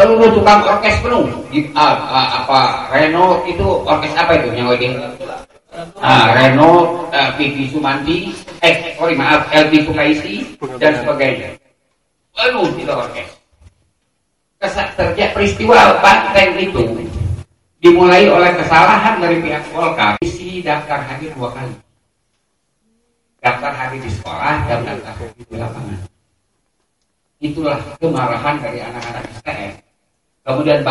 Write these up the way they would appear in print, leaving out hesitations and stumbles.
seluruh tukang orkes penuh. Renault itu orkes apa itu yang lagi? Renault, Vivi Sumanti, LV Sukaisi dan sebagainya. Penuh itu orkes. Terjadi peristiwa banteng itu dimulai oleh kesalahan dari pihak Volcom. Isi daftar hadir 2 kali. Daftar hadir di sekolah dan daftar hadir di lapangan. Itulah kemarahan dari anak-anak STM. Kemudian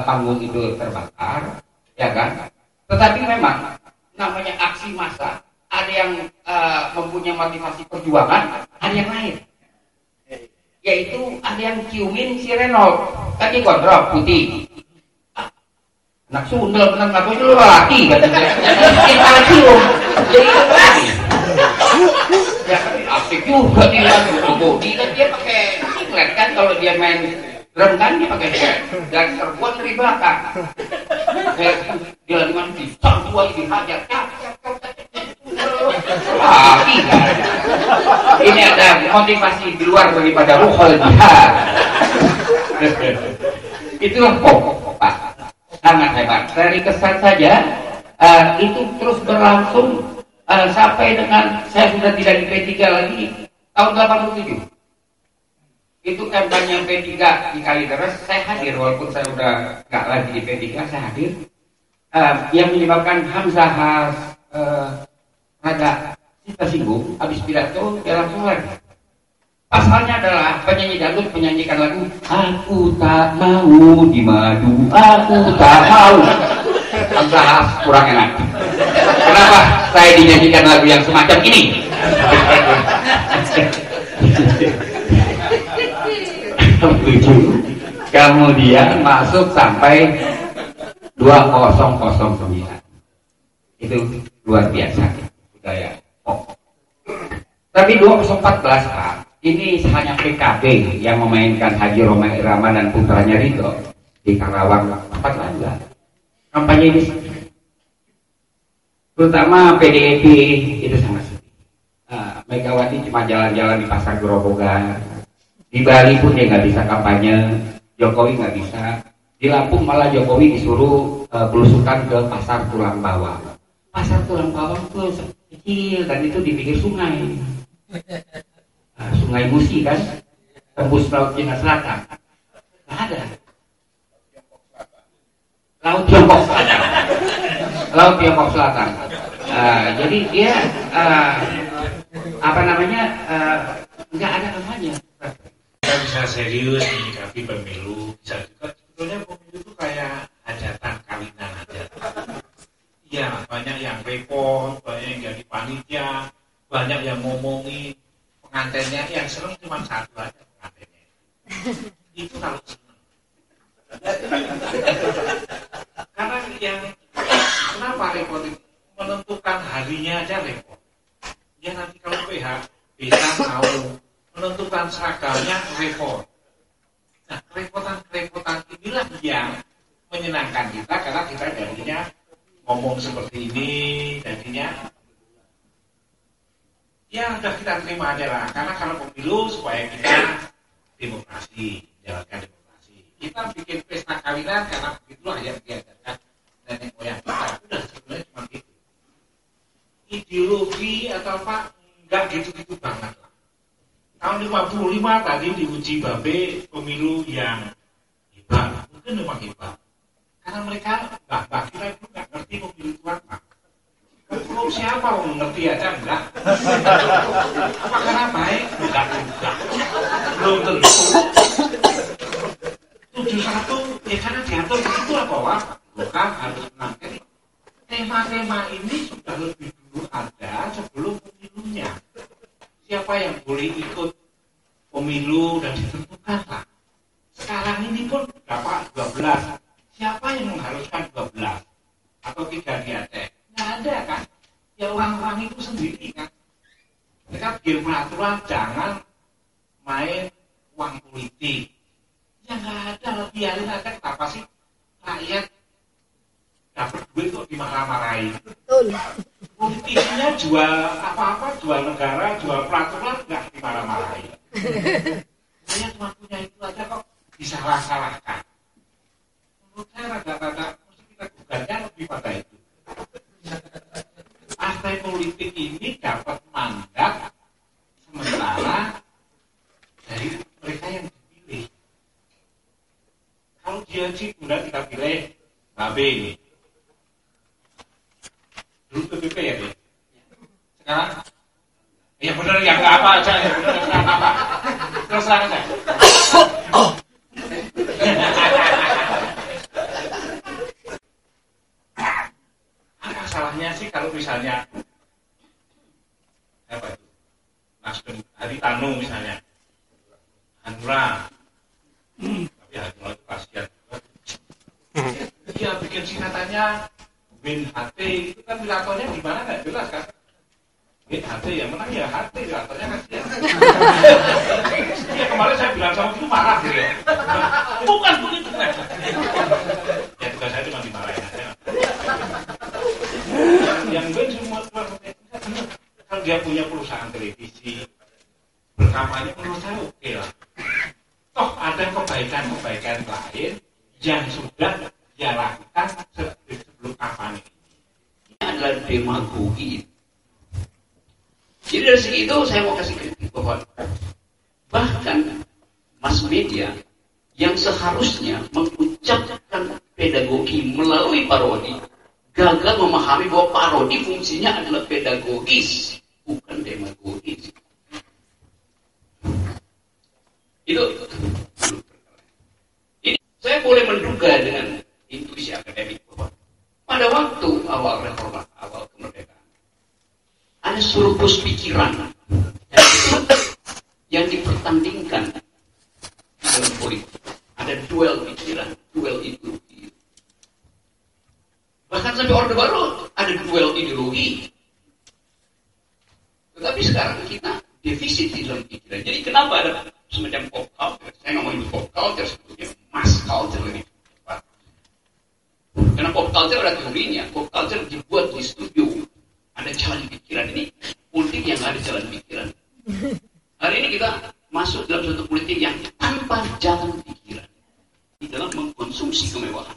panggung itu terbakar, ya kan? Tetapi memang namanya aksi massa, ada yang mempunyai motivasi perjuangan, ada yang lain. Yaitu ada yang ciumin si Renault, tadi gondrong putih. Anak sundel benar nggak itu laki katanya. Kita cium, jadi itu lagi. Ya kan asik juga dia body kan dia pakai singlet kan kalau dia main drum kan dia pakai singlet dan terbuat dari belakang. Dia lagi mandi, tua dihajar. Laki kan. Ini ada motivasi di luar daripada ruhul jihad. Itulah pokok Pak. Sangat hebat. Dari kesan saja itu terus berlangsung sampai dengan saya sudah tidak di P3 lagi tahun 87. Itu kampanye P3 di Kalideres, saya hadir walaupun saya udah nggak lagi di P3, saya hadir. Yang menyebabkan Hamzah rada tersinggung, habis pidato dia langsung lagi. Pasalnya adalah penyanyi dangdut menyanyikan lagu Aku tak mau dimadu, aku tak mau. Hamzah kurang enak. Kenapa saya dinyanyikan lagu yang semacam ini? Kemudian masuk sampai 2009. Itu luar biasa budaya pop. Tapi 2014 Pak, ini hanya PKB yang memainkan Haji Roma Irama dan putranya Ridho di Karawang tempat lain. Kampanye ini terutama PDIP itu sangat sedih. Megawati cuma jalan-jalan di pasar Grobogan. Di Bali pun dia nggak bisa kampanye, Jokowi nggak bisa. Di Lampung malah Jokowi disuruh belusukan ke pasar Tulang Bawang. Pasar Tulang Bawang itu kecil dan itu di pinggir sungai. Sungai Musi kan, tembus Laut Cina Selatan. Nggak ada. Laut Tiongkok Selatan. Laut Tiongkok Selatan. Jadi dia nggak ada namanya. Kita bisa serius menyikapi pemilu, bisa juga sebetulnya pemilu itu kayak hajatan kawinan aja. Iya, banyak yang repot, banyak yang jadi panitia, banyak yang ngomongin pengantinnya, yang seneng cuma satu aja pengantinnya. Itu kalau seneng. Karena yang kenapa repot itu? Menentukan harinya aja repot. Ya nanti kalau PH bisa mau menentukan seragamnya repot. Nah, kerepotan inilah yang menyenangkan kita karena kita jadinya ngomong seperti ini, jadinya ya udah kita terima aja lah. Karena kalau pemilu supaya kita demokrasi, jalankan demokrasi. Kita bikin pesta kawinan karena begitulah yang diajarkan nenek moyang kita. Udah sebenarnya cuma gitu. Ideologi atau apa enggak gitu-gitu banget lah. Tahun 55 tadi diuji Babe pemilu yang hebat, mungkin memang hebat. Karena mereka mbak kita itu nggak ngerti pemilu itu apa. Kalau siapa mau ngerti aja enggak? Apa karena baik? Enggak juga. Belum tentu. 71 ya karena diatur begitu lah bahwa bukan harus menang. Tema-tema ini sudah lebih dulu ada sebelum pemilunya. Siapa yang boleh ikut pemilu dan ditentukan lah. Sekarang ini pun dapat 12. Siapa yang mengharuskan 12? Atau 3 di Aceh? Nggak ada kan? Ya orang-orang itu sendiri kan. Mereka bikin peraturan jangan main uang politik. Ya nggak ada, biarin aja kenapa sih rakyat dapat duit kok dimarah-marahin. Betul. Politisinya jual apa-apa, jual negara, jual peraturan, nggak dimarah-marahin. Saya cuma punya itu aja kok disalah-salahkan. partai politik ini dapat mandat sementara dari mereka yang dipilih. Kalau dia sih kemudian kita pilih Babe ini. Dulu PPP ya dia. Sekarang ya benar ya nggak apa aja ya benar nggak apa. Terus terang aja. Apa salahnya sih kalau misalnya apa itu Nasdem Haritanu misalnya Hanura, tapi Hanura itu kasihan. Dia bikin singkatannya WinHT itu kan wilatonnya gimana nggak jelas kan? WinHT yang menang ya HT wilatonnya kasihan. Ya kemarin saya bilang sama itu marah gitu ya. Bukan begitu kan? Ya tugas saya cuma dimarahin aja. Yang Win semua kalau dia punya perusahaan televisi berkampanye menurut saya oke lah. Toh ada kebaikan-kebaikan lain yang sudah dia lakukan sebelum kampanye. Ini adalah demagogi. Jadi dari segi itu saya mau kasih kritik bahwa bahkan mass media yang seharusnya mengucapkan pedagogi melalui parodi gagal memahami bahwa parodi fungsinya adalah pedagogis, bukan demagogis. Itu ini saya boleh menduga dengan intuisi akademik bahwa pada waktu awal reformasi, awal kemerdekaan, ada surplus pikiran yang dipertandingkan dalam politik. Ada duel pikiran, duel ideologi. Bahkan sampai Orde Baru ada duel ideologi. Tetapi sekarang kita defisit di dalam pikiran. Jadi kenapa ada semacam pop culture? Saya nggak mau itu pop culture, sebetulnya mass culture lebih tepat. Karena pop culture ada teorinya. Pop culture dibuat di studio. Ada jalan pikiran ini, politik yang ada jalan pikiran. Hari ini kita masuk dalam suatu politik yang tanpa jalan pikiran. Di dalam mengkonsumsi kemewahan.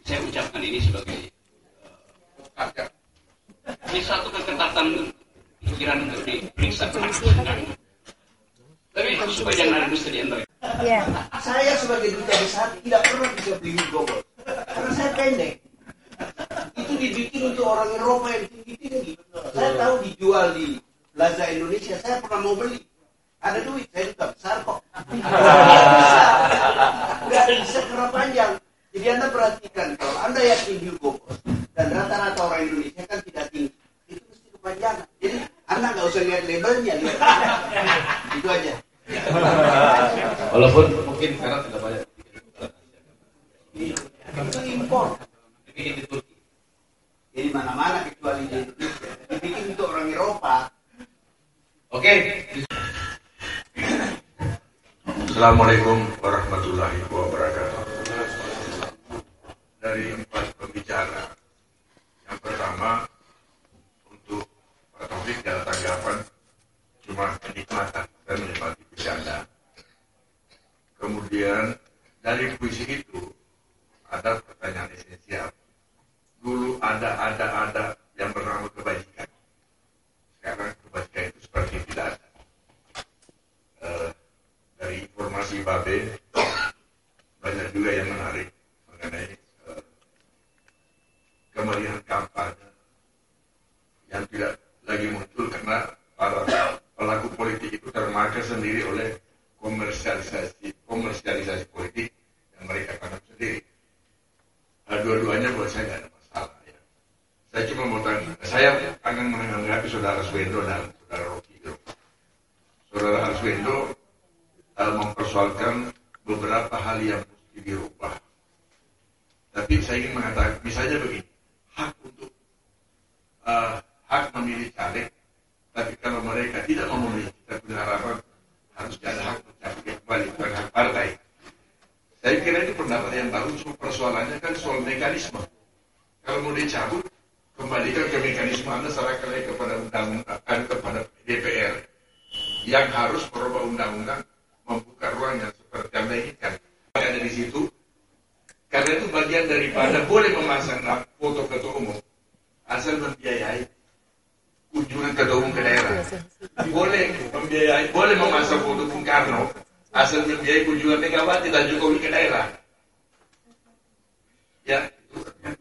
Saya ucapkan ini sebagai culture. Ini satu keketatan pikiran untuk diperiksa. Tapi supaya jangan ada dusta di antara. Ya. Saya sebagai duta besar tidak pernah bisa beli gobel karena saya pendek. Itu dibikin untuk orang Eropa yang tinggi-tinggi. Saya tahu dijual di Plaza Indonesia. Saya pernah mau beli. Ada duit, saya duta besar kok. Nggak bisa kerap panjang. Jadi Anda perhatikan, kalau Anda yakin gobel dan rata-rata orang Indonesia kan tidak tinggi, itu mesti kepanjangan. Jadi Anda nggak usah lihat labelnya, lihat. Itu aja. Walaupun mungkin sekarang tidak banyak. Itu impor. Dibikin di Turki. Jadi mana-mana kecuali di Indonesia. Dibikin untuk orang Eropa. Oke. Assalamualaikum warahmatullahi wabarakatuh. Dari 4 pembicara, yang pertama untuk Pak Taufik dalam tanggapan cuma kenikmatan dan menikmati bercanda. Kemudian dari puisi itu ada pertanyaan esensial. Dulu ada yang bernama kebajikan. Sekarang kebajikan itu seperti tidak ada. Dari informasi Babe banyak juga yang menarik mengenai kemeriahan kampanye yang tidak lagi muncul karena para pelaku politik itu termakan sendiri oleh komersialisasi politik yang mereka tanam sendiri. Dua-duanya buat saya tidak ada masalah. Ya. Saya cuma mau tanya, saya akan menanggapi saudara Arswendo dan saudara Rocky. Saudara Arswendo mempersoalkan beberapa hal yang mesti dirubah. Tapi saya ingin mengatakan, misalnya begini, hak memilih caleg, tapi kalau mereka tidak mau memilih, kita punya harapan harus ada hak mencabutnya kembali, bukan hak partai. Saya kira itu pendapat yang bagus, persoalannya kan soal mekanisme. Kalau mau dicabut, kembalikan ke mekanisme Anda, serahkan kepada undang-undang, kepada DPR yang harus merubah undang-undang, membuka ruang yang seperti Anda inginkan. Ada di situ, karena itu bagian bagian daripada boleh memasang foto ketua umum asal membiayai kunjungan ketua umum ke daerah. Boleh membiayai, boleh memasang foto Bung Karno asal membiayai kunjungan Megawati dan Jokowi ke daerah. Ya,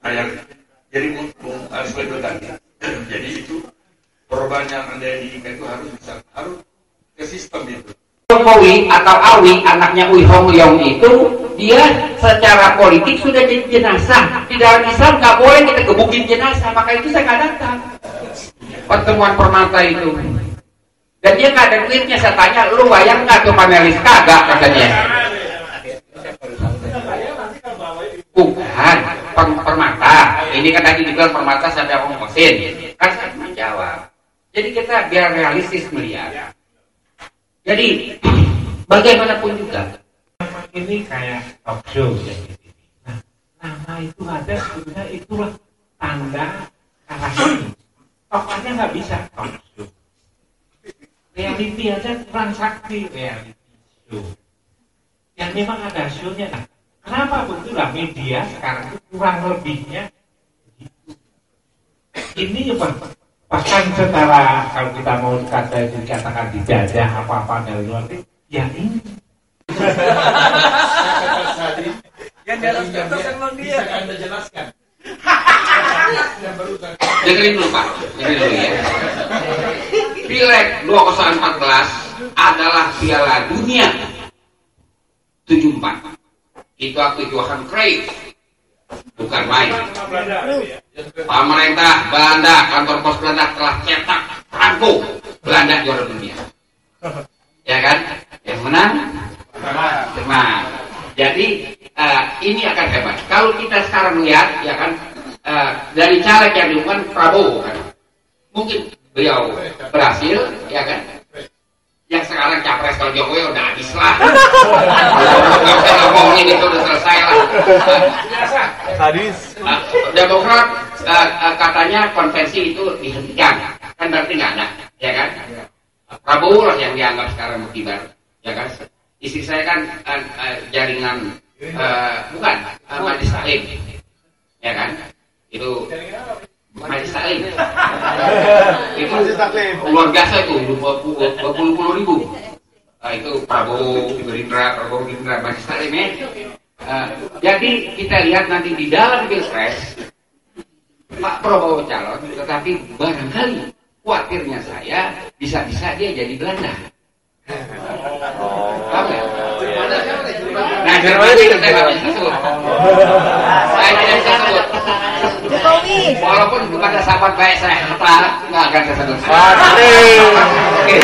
yang jadi Bung Arswendo tadi. Jadi itu perubahan yang Anda inginkan itu harus ke sistem itu. Jokowi atau Awi, anaknya Ui Hong Leong itu, dia secara politik sudah jadi jenazah. Di dalam Islam nggak boleh kita gebukin jenazah, maka itu saya nggak datang pertemuan Permata itu. Dan dia nggak ada duitnya. Saya tanya, lu bayang nggak tuh panelis? Kagak katanya. Bukan Permata. Ini kan tadi dibilang Permata sampai aku ngosin. Kan saya menjawab. Jadi kita biar realistis melihat. Jadi bagaimanapun juga ini kayak talk show ya. Nah, nama itu ada sebetulnya itulah tanda karakter. Tokohnya nggak bisa talk show. Reality aja kurang sakti reality show. Yang memang ada show-nya. Nah, kenapa betullah media sekarang itu kurang lebihnya gitu. Ini bahkan secara kalau kita mau dikatakan dijajah apa-apa dari luar negeri, ya ini. Yang dalam contoh kan memang dia. Bisa Anda jelaskan. dengerin dulu Pak, dengerin dulu ya. Pileg 2014 adalah Piala Dunia 74. Itu waktu Johan Cruyff, bukan main. Pemerintah Belanda, kantor pos Belanda telah cetak Franco, Belanda juara dunia. Ya kan? Yang menang? Jerman. Jadi ini akan hebat. Kalau kita sekarang melihat, ya kan, dari caleg yang diumumkan Prabowo, kan, mungkin beliau berhasil, ya kan. Yang sekarang capres kalau Jokowi udah habis lah. Nggak usah ngomongin itu udah selesai lah. Hadis. Demokrat katanya konvensi itu dihentikan, kan berarti nggak ada, ya kan? Prabowo lah yang dianggap sekarang berkibar, ya kan? Istri saya kan jaringan bukan Majlis Taklim, ya kan? Itu Majlis Taklim. Itu luar biasa itu 20 ribu. Itu Prabowo Gerindra, Majlis Taklim ya. Jadi kita lihat nanti di dalam pilpres Pak Prabowo calon, tetapi barangkali khawatirnya saya bisa-bisa dia jadi Belanda. Nah, Jerman itu saya nggak bisa sebut. Saya tidak bisa sebut. Walaupun kepada sahabat baik saya nggak akan saya sebut. Oke.